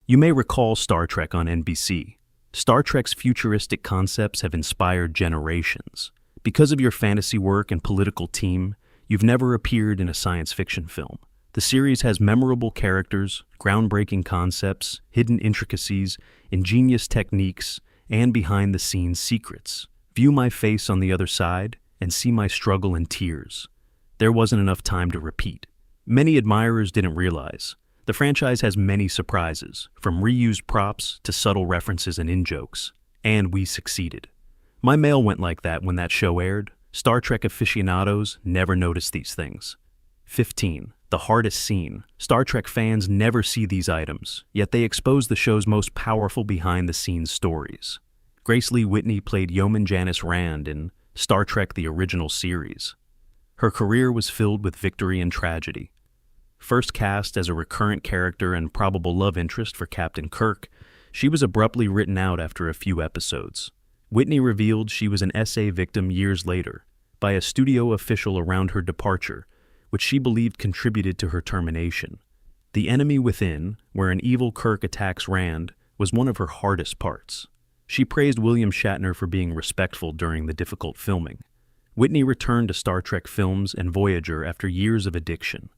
You may recall Star Trek on NBC. Star Trek's futuristic concepts have inspired generations. Because of your fantasy work and political team, you've never appeared in a science fiction film. The series has memorable characters, groundbreaking concepts, hidden intricacies, ingenious techniques, and behind-the-scenes secrets. View my face on the other side and see my struggle and tears. There wasn't enough time to repeat. Many admirers didn't realize. The franchise has many surprises, from reused props to subtle references and in-jokes. And we succeeded. My mail went like that when that show aired. Star Trek aficionados never noticed these things. 15. The hardest scene. Star Trek fans never see these items, yet they expose the show's most powerful behind-the-scenes stories. Grace Lee Whitney played Yeoman Janice Rand in Star Trek: The Original Series. Her career was filled with victory and tragedy. First cast as a recurrent character and probable love interest for Captain Kirk, she was abruptly written out after a few episodes. Whitney revealed she was an SA victim years later, by a studio official around her departure, which she believed contributed to her termination. The Enemy Within, where an evil Kirk attacks Rand, was one of her hardest parts. She praised William Shatner for being respectful during the difficult filming. Whitney returned to Star Trek films and Voyager after years of addiction.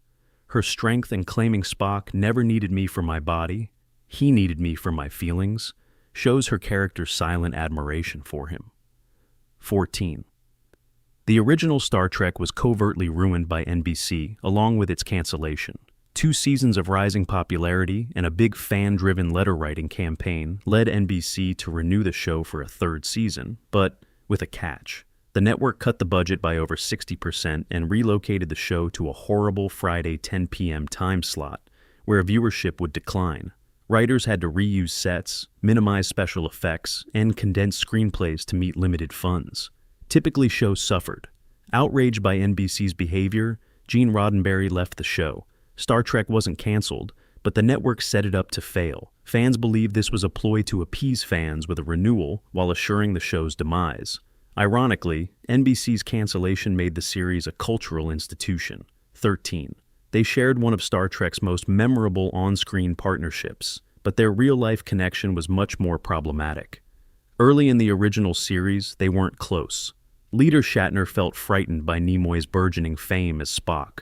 Her strength in claiming Spock never needed me for my body, he needed me for my feelings, shows her character's silent admiration for him. 14. The original Star Trek was covertly ruined by NBC, along with its cancellation. 2 seasons of rising popularity and a big fan-driven letter-writing campaign led NBC to renew the show for a 3rd season, but with a catch. The network cut the budget by over 60% and relocated the show to a horrible Friday 10 p.m. time slot, where viewership would decline. Writers had to reuse sets, minimize special effects, and condense screenplays to meet limited funds. Typically, shows suffered. Outraged by NBC's behavior, Gene Roddenberry left the show. Star Trek wasn't canceled, but the network set it up to fail. Fans believed this was a ploy to appease fans with a renewal while assuring the show's demise. Ironically, NBC's cancellation made the series a cultural institution. 13. They shared one of Star Trek's most memorable on-screen partnerships, but their real-life connection was much more problematic. Early in the original series, they weren't close. Leader Shatner felt frightened by Nimoy's burgeoning fame as Spock.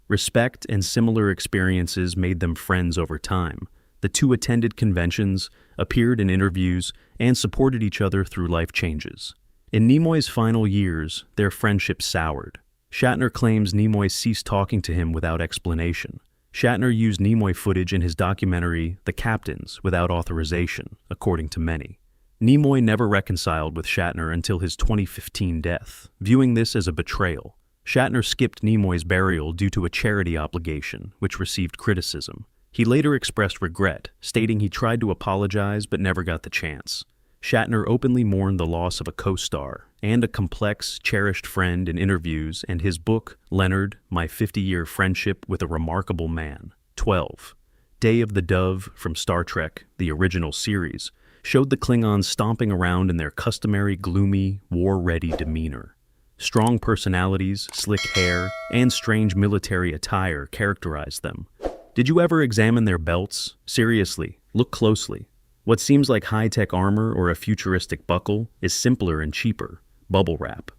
Respect and similar experiences made them friends over time. The two attended conventions, appeared in interviews, and supported each other through life changes. In Nimoy's final years, their friendship soured. Shatner claims Nimoy ceased talking to him without explanation. Shatner used Nimoy footage in his documentary, The Captains, without authorization, according to many. Nimoy never reconciled with Shatner until his 2015 death, viewing this as a betrayal. Shatner skipped Nimoy's burial due to a charity obligation, which received criticism. He later expressed regret, stating he tried to apologize but never got the chance. Shatner openly mourned the loss of a co-star and a complex, cherished friend in interviews and his book, Leonard, My 50-Year Friendship with a Remarkable Man. 12. Day of the Dove from Star Trek, the original series, showed the Klingons stomping around in their customary gloomy, war-ready demeanor. Strong personalities, slick hair, and strange military attire characterized them. Did you ever examine their belts? Seriously, look closely. What seems like high-tech armor or a futuristic buckle is simpler and cheaper: bubble wrap.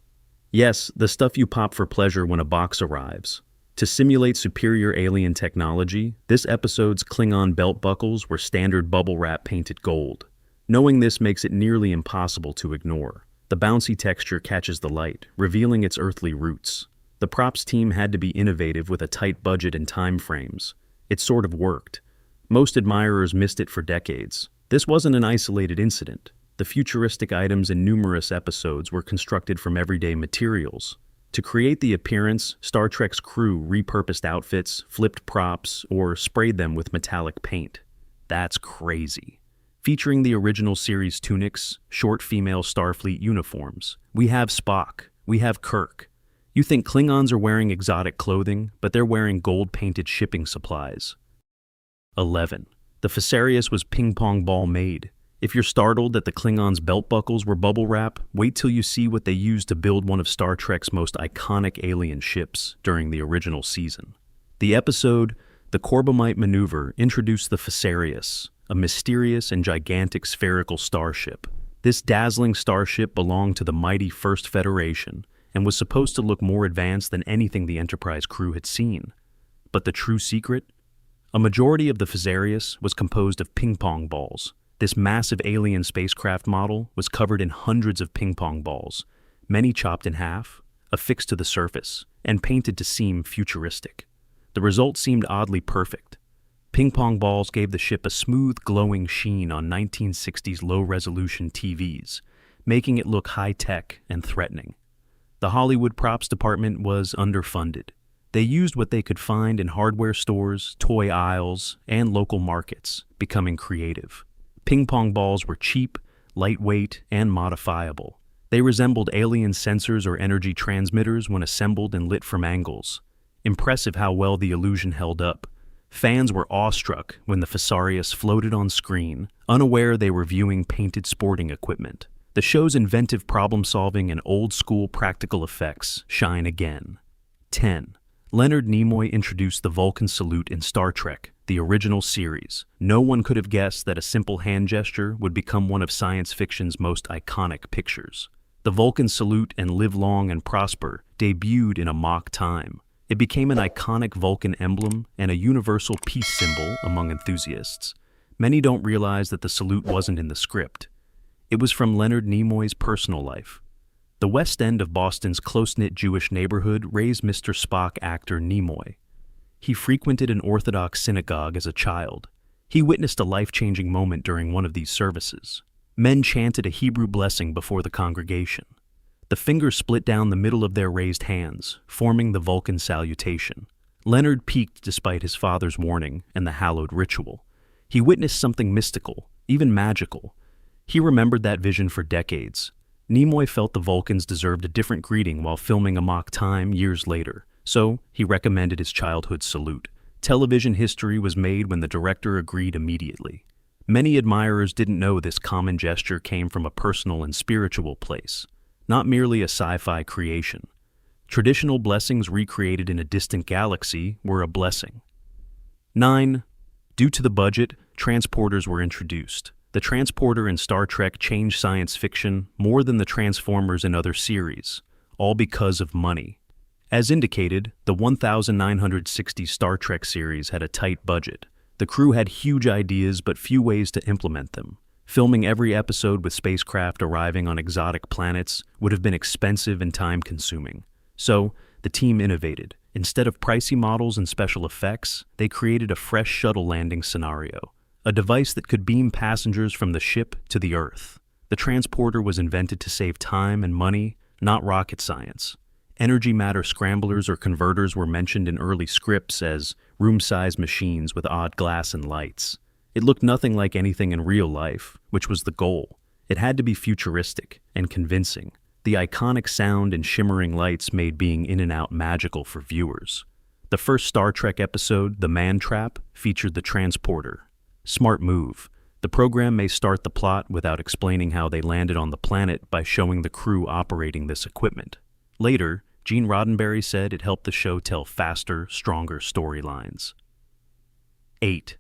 Yes, the stuff you pop for pleasure when a box arrives. To simulate superior alien technology, this episode's Klingon belt buckles were standard bubble wrap painted gold. Knowing this makes it nearly impossible to ignore. The bouncy texture catches the light, revealing its earthly roots. The props team had to be innovative with a tight budget and time frames. It sort of worked. Most admirers missed it for decades. This wasn't an isolated incident. The futuristic items in numerous episodes were constructed from everyday materials. To create the appearance, Star Trek's crew repurposed outfits, flipped props, or sprayed them with metallic paint. That's crazy. Featuring the original series tunics, short female Starfleet uniforms. We have Spock. We have Kirk. You think Klingons are wearing exotic clothing, but they're wearing gold-painted shipping supplies. 11. The Facerius was ping-pong ball made. If you're startled that the Klingons' belt buckles were bubble wrap, wait till you see what they used to build one of Star Trek's most iconic alien ships during the original season. The episode, The Corbomite Maneuver, introduced the Facerius, a mysterious and gigantic spherical starship. This dazzling starship belonged to the mighty First Federation and was supposed to look more advanced than anything the Enterprise crew had seen. But the true secret? A majority of the Phasarius was composed of ping-pong balls. This massive alien spacecraft model was covered in hundreds of ping-pong balls, many chopped in half, affixed to the surface, and painted to seem futuristic. The result seemed oddly perfect. Ping-pong balls gave the ship a smooth, glowing sheen on 1960s low-resolution TVs, making it look high-tech and threatening. The Hollywood props department was underfunded. They used what they could find in hardware stores, toy aisles, and local markets, becoming creative. Ping-pong balls were cheap, lightweight, and modifiable. They resembled alien sensors or energy transmitters when assembled and lit from angles. Impressive how well the illusion held up. Fans were awestruck when the Phasarius floated on screen, unaware they were viewing painted sporting equipment. The show's inventive problem-solving and old-school practical effects shine again. 10. Leonard Nimoy introduced the Vulcan salute in Star Trek, the original series. No one could have guessed that a simple hand gesture would become one of science fiction's most iconic pictures. The Vulcan salute and Live Long and Prosper debuted in a mock time. It became an iconic Vulcan emblem and a universal peace symbol among enthusiasts. Many don't realize that the salute wasn't in the script. It was from Leonard Nimoy's personal life. The West End of Boston's close-knit Jewish neighborhood raised Mr. Spock actor Nimoy. He frequented an Orthodox synagogue as a child. He witnessed a life-changing moment during one of these services. Men chanted a Hebrew blessing before the congregation. The fingers split down the middle of their raised hands, forming the Vulcan salutation. Leonard peeked despite his father's warning and the hallowed ritual. He witnessed something mystical, even magical. He remembered that vision for decades. Nimoy felt the Vulcans deserved a different greeting while filming a mock time years later, so he recommended his childhood salute. Television history was made when the director agreed immediately. Many admirers didn't know this common gesture came from a personal and spiritual place, not merely a sci-fi creation. Traditional blessings recreated in a distant galaxy were a blessing. 9. Due to the budget, transporters were introduced. The transporter in Star Trek changed science fiction more than the Transformers in other series, all because of money. As indicated, the 1960 Star Trek series had a tight budget. The crew had huge ideas but few ways to implement them. Filming every episode with spacecraft arriving on exotic planets would have been expensive and time-consuming. So, the team innovated. Instead of pricey models and special effects, they created a fresh shuttle landing scenario, a device that could beam passengers from the ship to the Earth. The transporter was invented to save time and money, not rocket science. Energy matter scramblers or converters were mentioned in early scripts as room-sized machines with odd glass and lights. It looked nothing like anything in real life, which was the goal. It had to be futuristic and convincing. The iconic sound and shimmering lights made being in and out magical for viewers. The first Star Trek episode, The Man Trap, featured the transporter. Smart move. The program may start the plot without explaining how they landed on the planet by showing the crew operating this equipment. Later, Gene Roddenberry said it helped the show tell faster, stronger storylines. 8.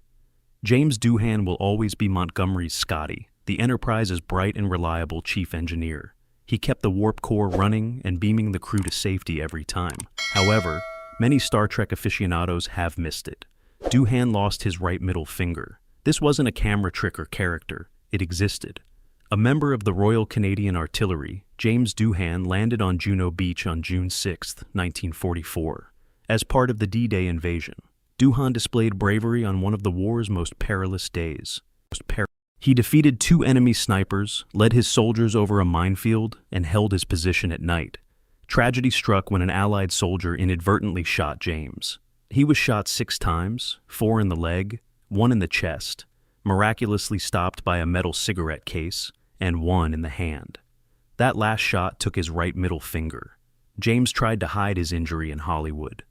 James Doohan will always be Montgomery's Scotty, the Enterprise's bright and reliable chief engineer. He kept the warp core running and beaming the crew to safety every time. However, many Star Trek aficionados have missed it. Doohan lost his right middle finger. This wasn't a camera trick or character. It existed. A member of the Royal Canadian Artillery, James Doohan landed on Juno Beach on June 6, 1944, as part of the D-Day invasion. Doohan displayed bravery on one of the war's most perilous days. He defeated 2 enemy snipers, led his soldiers over a minefield, and held his position at night. Tragedy struck when an Allied soldier inadvertently shot James. He was shot 6 times, 4 in the leg, 1 in the chest, miraculously stopped by a metal cigarette case, and 1 in the hand. That last shot took his right middle finger. James tried to hide his injury in Hollywood.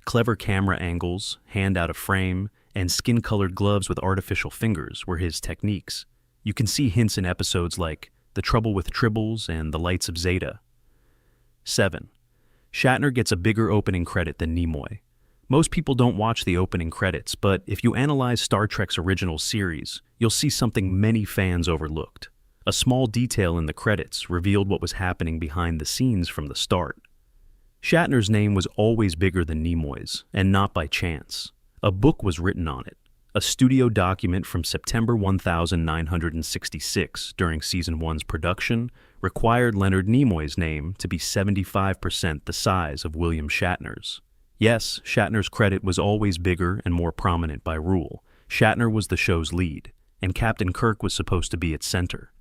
Clever camera angles, hand out of frame, and skin-colored gloves with artificial fingers were his techniques. You can see hints in episodes like The Trouble with Tribbles and The Lights of Zeta. 7. Shatner gets a bigger opening credit than Nimoy. Most people don't watch the opening credits, but if you analyze Star Trek's original series, you'll see something many fans overlooked. A small detail in the credits revealed what was happening behind the scenes from the start. Shatner's name was always bigger than Nimoy's, and not by chance. A book was written on it, a studio document from September 1966 during Season 1's production required Leonard Nimoy's name to be 75% the size of William Shatner's. Yes, Shatner's credit was always bigger and more prominent by rule. Shatner was the show's lead, and Captain Kirk was supposed to be its center.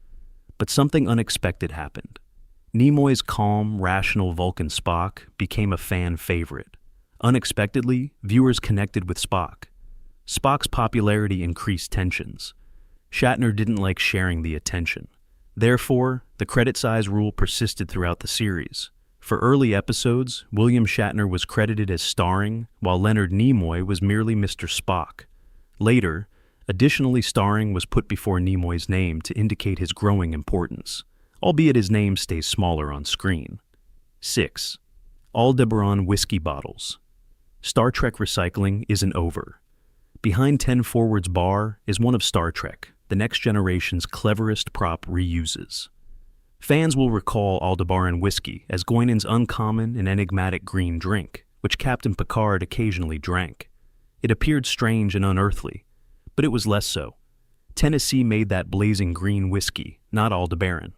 But something unexpected happened. Nimoy's calm, rational Vulcan Spock became a fan favorite. Unexpectedly, viewers connected with Spock. Spock's popularity increased tensions. Shatner didn't like sharing the attention. Therefore, the credit size rule persisted throughout the series. For early episodes, William Shatner was credited as starring, while Leonard Nimoy was merely Mr. Spock. Later, additionally starring was put before Nimoy's name to indicate his growing importance, albeit his name stays smaller on screen. 6. Aldebaran whiskey bottles. Star Trek recycling isn't over. Behind 10 Forward's bar is one of Star Trek, the next generation's cleverest prop reuses. Fans will recall Aldebaran whiskey as Guinan's uncommon and enigmatic green drink, which Captain Picard occasionally drank. It appeared strange and unearthly, but it was less so. Tennessee made that blazing green whiskey, not Aldebaran.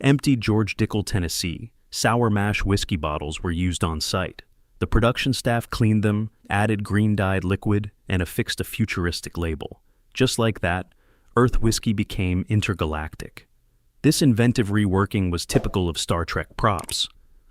Empty George Dickel Tennessee, sour mash whiskey bottles were used on site. The production staff cleaned them, added green-dyed liquid, and affixed a futuristic label. Just like that, Earth whiskey became intergalactic. This inventive reworking was typical of Star Trek props.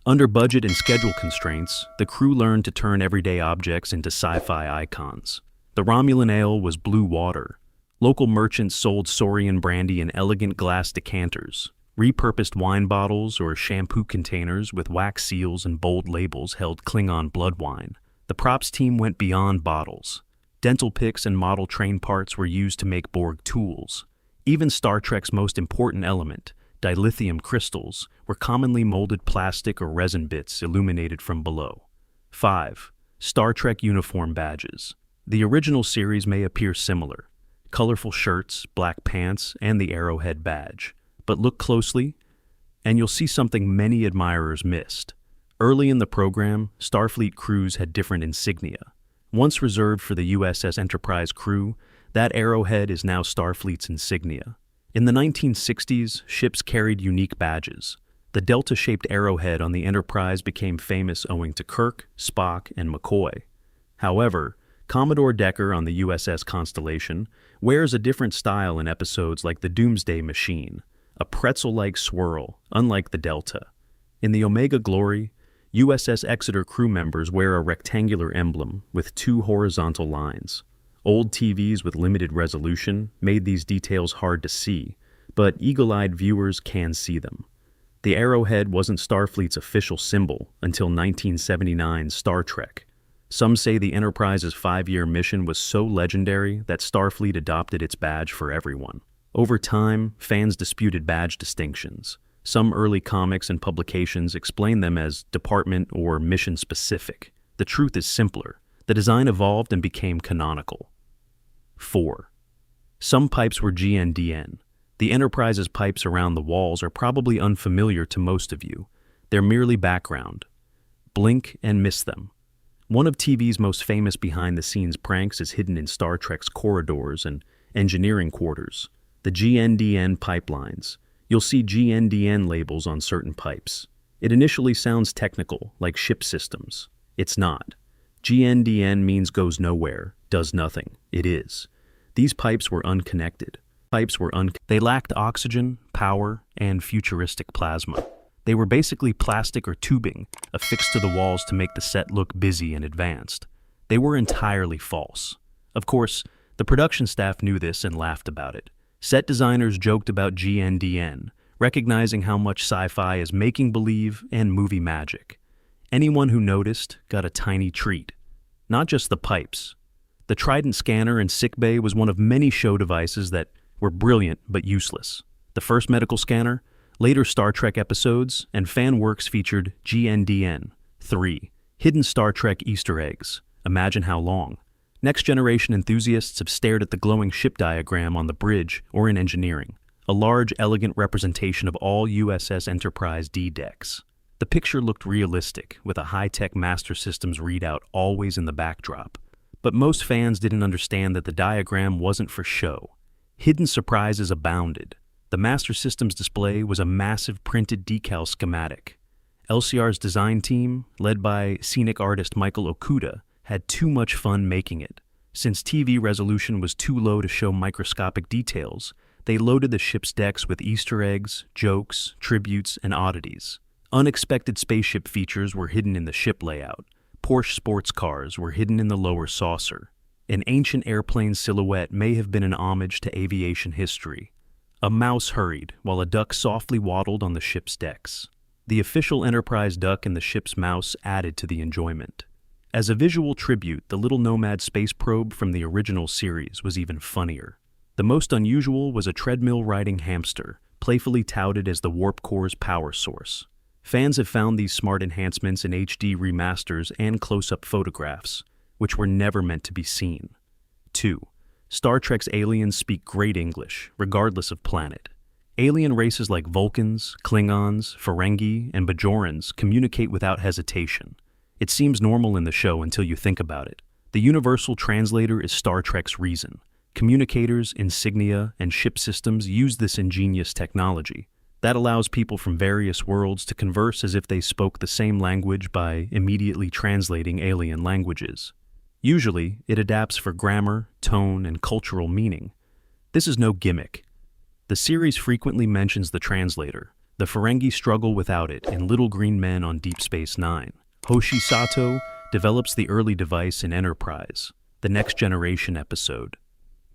Under budget and schedule constraints, the crew learned to turn everyday objects into sci-fi icons. The Romulan ale was blue water. Local merchants sold Saurian brandy in elegant glass decanters. Repurposed wine bottles or shampoo containers with wax seals and bold labels held Klingon blood wine. The props team went beyond bottles. Dental picks and model train parts were used to make Borg tools. Even Star Trek's most important element, dilithium crystals, were commonly molded plastic or resin bits illuminated from below. 5. Star Trek uniform badges. The original series may appear similar. Colorful shirts, black pants, and the arrowhead badge. But look closely, and you'll see something many admirers missed. Early in the program, Starfleet crews had different insignia. Once reserved for the USS Enterprise crew, that arrowhead is now Starfleet's insignia. In the 1960s, ships carried unique badges. The delta-shaped arrowhead on the Enterprise became famous owing to Kirk, Spock, and McCoy. However, Commodore Decker on the USS Constellation wears a different style in episodes like the Doomsday Machine, a pretzel-like swirl, unlike the Delta. In the Omega Glory, USS Exeter crew members wear a rectangular emblem with 2 horizontal lines. Old TVs with limited resolution made these details hard to see, but eagle-eyed viewers can see them. The arrowhead wasn't Starfleet's official symbol until 1979's Star Trek. Some say the Enterprise's 5-year mission was so legendary that Starfleet adopted its badge for everyone. Over time, fans disputed badge distinctions. Some early comics and publications explain them as department or mission-specific. The truth is simpler. The design evolved and became canonical. 4. Some pipes were GNDN. The Enterprise's pipes around the walls are probably unfamiliar to most of you. They're merely background. Blink and miss them. One of TV's most famous behind-the-scenes pranks is hidden in Star Trek's corridors and engineering quarters. The GNDN pipelines. You'll see GNDN labels on certain pipes. It initially sounds technical, like ship systems. It's not. GNDN means goes nowhere, does nothing. It is. These pipes were unconnected. They lacked oxygen, power, and futuristic plasma. They were basically plastic or tubing affixed to the walls to make the set look busy and advanced. They were entirely false. Of course, the production staff knew this and laughed about it. Set designers joked about GNDN, recognizing how much sci-fi is making-believe and movie magic. Anyone who noticed got a tiny treat. Not just the pipes. The Trident scanner in sickbay was one of many show devices that were brilliant but useless. The first medical scanner, later Star Trek episodes, and fan works featured GNDN. 3. Hidden Star Trek Easter eggs. Imagine how long. Next-generation enthusiasts have stared at the glowing ship diagram on the bridge or in engineering, a large, elegant representation of all USS Enterprise D decks. The picture looked realistic, with a high-tech Master Systems readout always in the backdrop. But most fans didn't understand that the diagram wasn't for show. Hidden surprises abounded. The Master Systems display was a massive printed decal schematic. LCR's design team, led by scenic artist Michael Okuda, had too much fun making it. Since TV resolution was too low to show microscopic details, they loaded the ship's decks with Easter eggs, jokes, tributes, and oddities. Unexpected spaceship features were hidden in the ship layout. Porsche sports cars were hidden in the lower saucer. An ancient airplane silhouette may have been an homage to aviation history. A mouse hurried, while a duck softly waddled on the ship's decks. The official Enterprise duck and the ship's mouse added to the enjoyment. As a visual tribute, the little Nomad space probe from the original series was even funnier. The most unusual was a treadmill-riding hamster, playfully touted as the warp core's power source. Fans have found these smart enhancements in HD remasters and close-up photographs, which were never meant to be seen. 2. Star Trek's aliens speak great English, regardless of planet. Alien races like Vulcans, Klingons, Ferengi, and Bajorans communicate without hesitation. It seems normal in the show until you think about it. The universal translator is Star Trek's reason. Communicators, insignia, and ship systems use this ingenious technology. That allows people from various worlds to converse as if they spoke the same language by immediately translating alien languages. Usually, it adapts for grammar, tone, and cultural meaning. This is no gimmick. The series frequently mentions the translator. The Ferengi struggle without it in Little Green Men on Deep Space Nine. Hoshi Sato develops the early device in Enterprise, the Next Generation episode.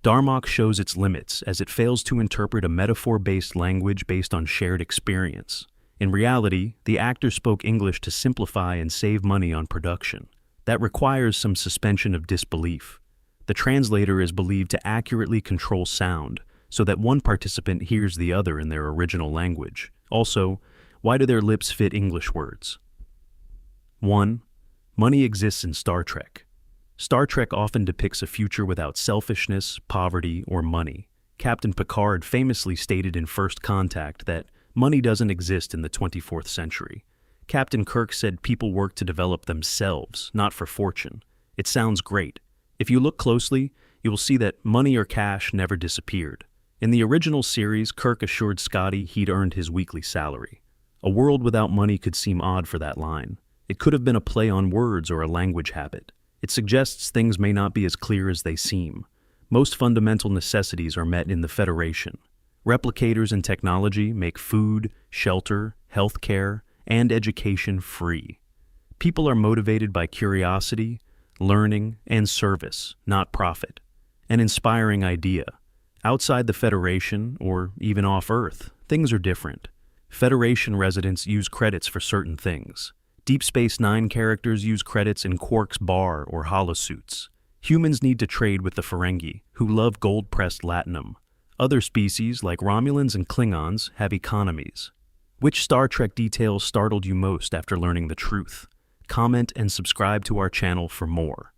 Darmok shows its limits as it fails to interpret a metaphor-based language based on shared experience. In reality, the actors spoke English to simplify and save money on production. That requires some suspension of disbelief. The translator is believed to accurately control sound, so that one participant hears the other in their original language. Also, why do their lips fit English words? 1. Money exists in Star Trek. Star Trek often depicts a future without selfishness, poverty, or money. Captain Picard famously stated in First Contact that money doesn't exist in the 24th century. Captain Kirk said people work to develop themselves, not for fortune. It sounds great. If you look closely, you will see that money or cash never disappeared. In the original series, Kirk assured Scotty he'd earned his weekly salary. A world without money could seem odd for that line. It could have been a play on words or a language habit. It suggests things may not be as clear as they seem. Most fundamental necessities are met in the Federation. Replicators and technology make food, shelter, healthcare, and education free. People are motivated by curiosity, learning, and service, not profit. An inspiring idea. Outside the Federation, or even off-Earth, things are different. Federation residents use credits for certain things. Deep Space Nine characters use credits in Quark's bar or holosuits. Humans need to trade with the Ferengi, who love gold-pressed latinum. Other species, like Romulans and Klingons, have economies. Which Star Trek details startled you most after learning the truth? Comment and subscribe to our channel for more.